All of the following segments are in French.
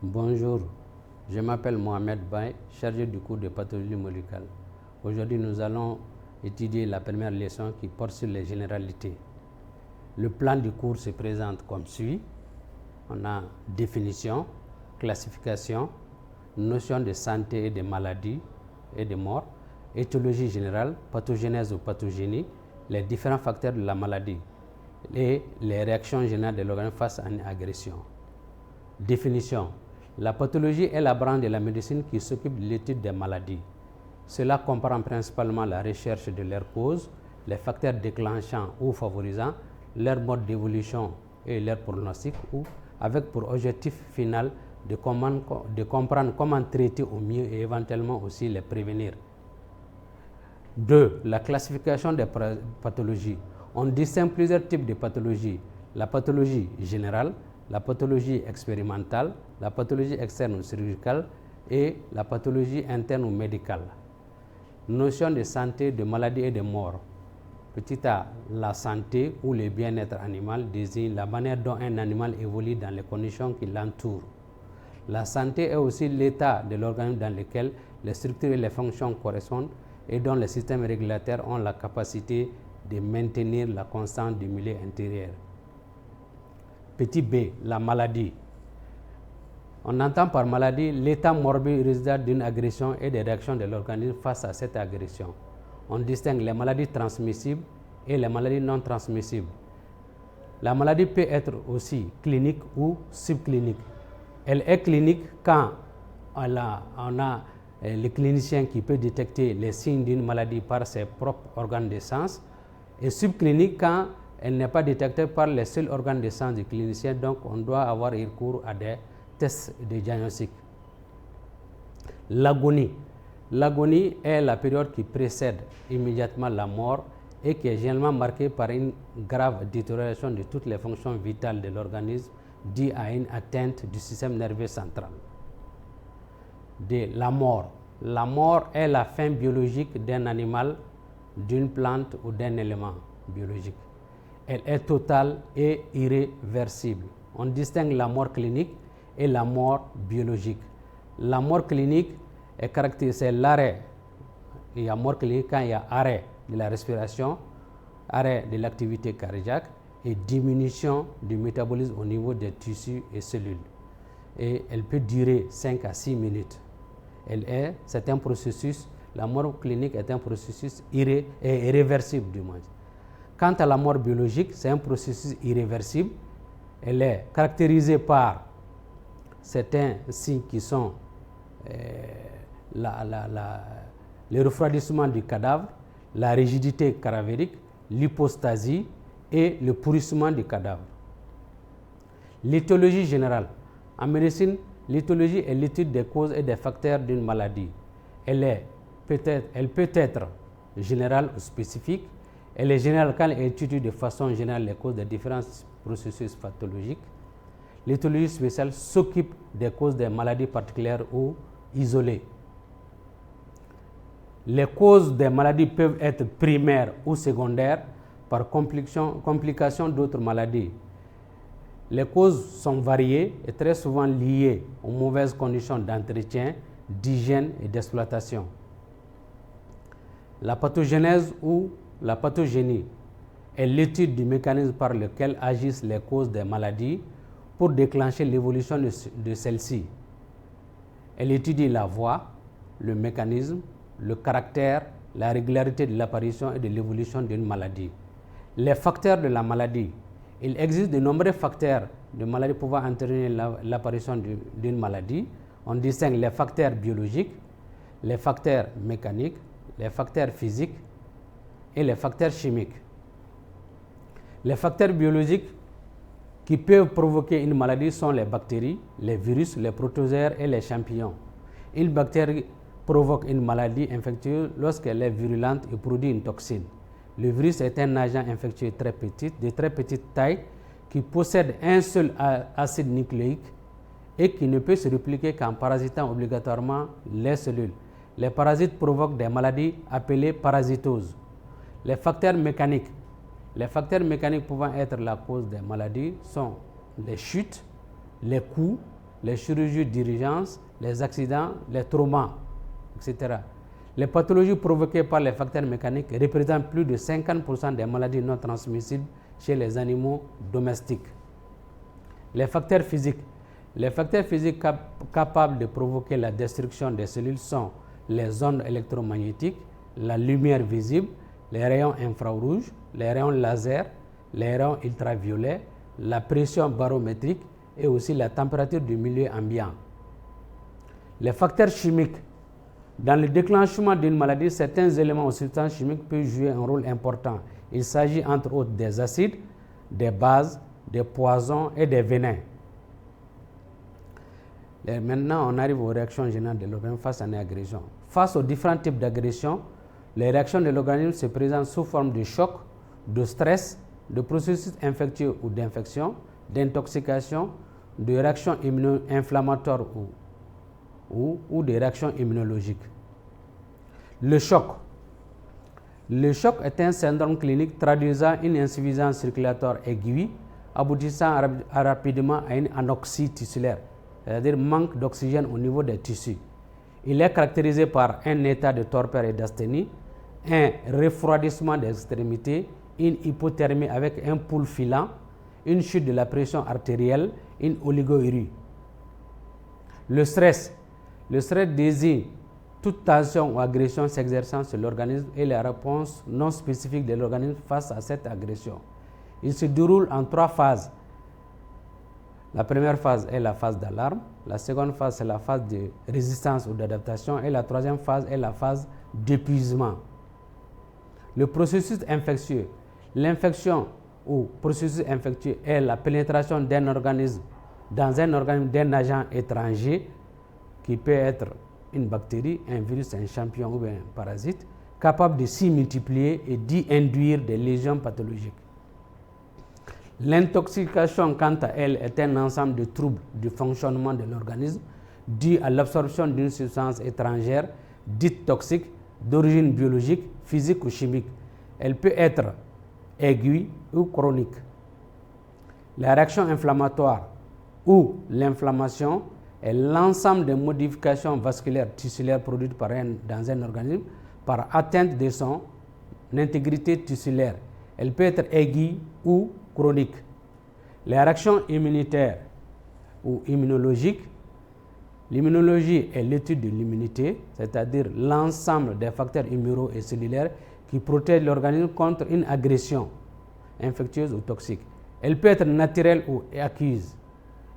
Bonjour, je m'appelle Mohamed Bay, chargé du cours de pathologie moléculaire. Aujourd'hui, nous allons étudier la première leçon qui porte sur les généralités. Le plan du cours se présente comme suit. On a définition, classification, notion de santé et de maladie et de mort, étiologie générale, pathogénèse ou pathogénie, les différents facteurs de la maladie et les réactions générales de l'organisme face à une agression. Définition. La pathologie est la branche de la médecine qui s'occupe de l'étude des maladies. Cela comprend principalement la recherche de leurs causes, les facteurs déclenchants ou favorisants, leur mode d'évolution et leur pronostic, ou avec pour objectif final de comprendre comment traiter au mieux et éventuellement aussi les prévenir. 2. La classification des pathologies. On distingue plusieurs types de pathologies. La pathologie générale, la pathologie expérimentale, la pathologie externe ou chirurgicale et la pathologie interne ou médicale. Notion de santé, de maladie et de mort. Petit a, la santé ou le bien-être animal désigne la manière dont un animal évolue dans les conditions qui l'entourent. La santé est aussi l'état de l'organisme dans lequel les structures et les fonctions correspondent et dont les systèmes régulateurs ont la capacité de maintenir la constance du milieu intérieur. Petit b, la maladie. On entend par maladie l'état morbide résultat d'une agression et des réactions de l'organisme face à cette agression. On distingue les maladies transmissibles et les maladies non transmissibles. La maladie peut être aussi clinique ou subclinique. Elle est clinique quand on a le clinicien qui peut détecter les signes d'une maladie par ses propres organes de sens, et subclinique quand elle n'est pas détectée par les seuls organes de sens du clinicien, donc on doit avoir recours à des tests de diagnostic. L'agonie. L'agonie est la période qui précède immédiatement la mort et qui est généralement marquée par une grave détérioration de toutes les fonctions vitales de l'organisme due à une atteinte du système nerveux central. La mort. La mort est la fin biologique d'un animal, d'une plante ou d'un élément biologique. Elle est totale et irréversible. On distingue la mort clinique et la mort biologique. La mort clinique est caractérisée par l'arrêt. Il y a mort clinique quand il y a arrêt de la respiration, arrêt de l'activité cardiaque et diminution du métabolisme au niveau des tissus et cellules. Et elle peut durer 5 à 6 minutes. C'est un processus, la mort clinique est un processus irréversible du moins. Quant à la mort biologique, c'est un processus irréversible. Elle est caractérisée par certains signes qui sont le refroidissement du cadavre, la rigidité cadavérique, l'hypostasie et le pourrissement du cadavre. L'étiologie générale. En médecine, l'étiologie est l'étude des causes et des facteurs d'une maladie. Elle peut être générale ou spécifique. Elle est générale quand elle étudie de façon générale les causes des différents processus pathologiques. L'étiologie spéciale s'occupe des causes des maladies particulières ou isolées. Les causes des maladies peuvent être primaires ou secondaires par complication d'autres maladies. Les causes sont variées et très souvent liées aux mauvaises conditions d'entretien, d'hygiène et d'exploitation. La pathogénèse ou la pathogénie est l'étude du mécanisme par lequel agissent les causes des maladies pour déclencher l'évolution de celles-ci. Elle étudie la voie, le mécanisme, le caractère, la régularité de l'apparition et de l'évolution d'une maladie. Les facteurs de la maladie. Il existe de nombreux facteurs de maladie pouvant entraîner l'apparition d'une maladie. On distingue les facteurs biologiques, les facteurs mécaniques, les facteurs physiques et les facteurs chimiques. Les facteurs biologiques qui peuvent provoquer une maladie sont les bactéries, les virus, les protozoaires et les champignons. Une bactérie provoque une maladie infectieuse lorsqu'elle est virulente et produit une toxine. Le virus est un agent infectieux de très petite taille qui possède un seul acide nucléique et qui ne peut se répliquer qu'en parasitant obligatoirement les cellules. Les parasites provoquent des maladies appelées parasitoses. Les facteurs mécaniques pouvant être la cause des maladies sont les chutes, les coups, les chirurgies d'urgence, les accidents, les traumas, etc. Les pathologies provoquées par les facteurs mécaniques représentent plus de 50% des maladies non transmissibles chez les animaux domestiques. Les facteurs physiques. Les facteurs physiques capables de provoquer la destruction des cellules sont les ondes électromagnétiques, la lumière visible, les rayons infrarouges, les rayons laser, les rayons ultraviolets, la pression barométrique et aussi la température du milieu ambiant. Les facteurs chimiques. Dans le déclenchement d'une maladie, certains éléments ou substances chimiques peuvent jouer un rôle important. Il s'agit entre autres des acides, des bases, des poisons et des venins. Et maintenant, on arrive aux réactions générales de l'organisme face à une agression. Face aux différents types d'agressions, les réactions de l'organisme se présentent sous forme de choc, de stress, de processus infectieux ou d'infection, d'intoxication, de réactions inflammatoires ou de réactions immunologiques. Le choc. Le choc est un syndrome clinique traduisant une insuffisance circulatoire aiguë, aboutissant rapidement à une anoxie tissulaire, c'est-à-dire manque d'oxygène au niveau des tissus. Il est caractérisé par un état de torpeur et d'asthénie, un refroidissement des extrémités, une hypothermie avec un pouls filant, une chute de la pression artérielle, une oligourie. Le stress. Le stress désigne toute tension ou agression s'exerçant sur l'organisme et la réponse non spécifique de l'organisme face à cette agression. Il se déroule en 3 phases. La première phase est la phase d'alarme, la seconde phase c'est la phase de résistance ou d'adaptation et la troisième phase est la phase d'épuisement. Le processus infectieux. L'infection ou processus infectieux est la pénétration d'un organisme dans un organisme d'un agent étranger qui peut être une bactérie, un virus, un champignon ou un parasite, capable de s'y multiplier et d'y induire des lésions pathologiques. L'intoxication, quant à elle, est un ensemble de troubles du fonctionnement de l'organisme dû à l'absorption d'une substance étrangère dite toxique d'origine biologique, physique ou chimique. Elle peut être aiguë ou chronique. La réaction inflammatoire ou l'inflammation est l'ensemble des modifications vasculaires tissulaires produites dans un organisme par atteinte de son intégrité tissulaire. Elle peut être aiguë ou chronique. La réaction immunitaire ou immunologique. L'immunologie est l'étude de l'immunité, c'est-à-dire l'ensemble des facteurs humouraux et cellulaires qui protègent l'organisme contre une agression infectieuse ou toxique. Elle peut être naturelle ou acquise.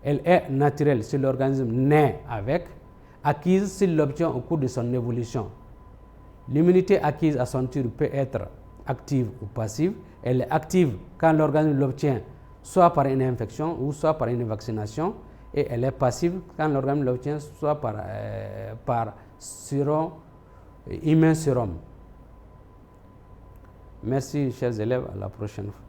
Elle est naturelle si l'organisme naît avec, acquise s'il l'obtient au cours de son évolution. L'immunité acquise à son tour peut être active ou passive. Elle est active quand l'organisme l'obtient soit par une infection ou soit par une vaccination, et elle est passive quand l'organisme l'obtient soit par sérum, immunsérum. Merci chers élèves, à la prochaine fois.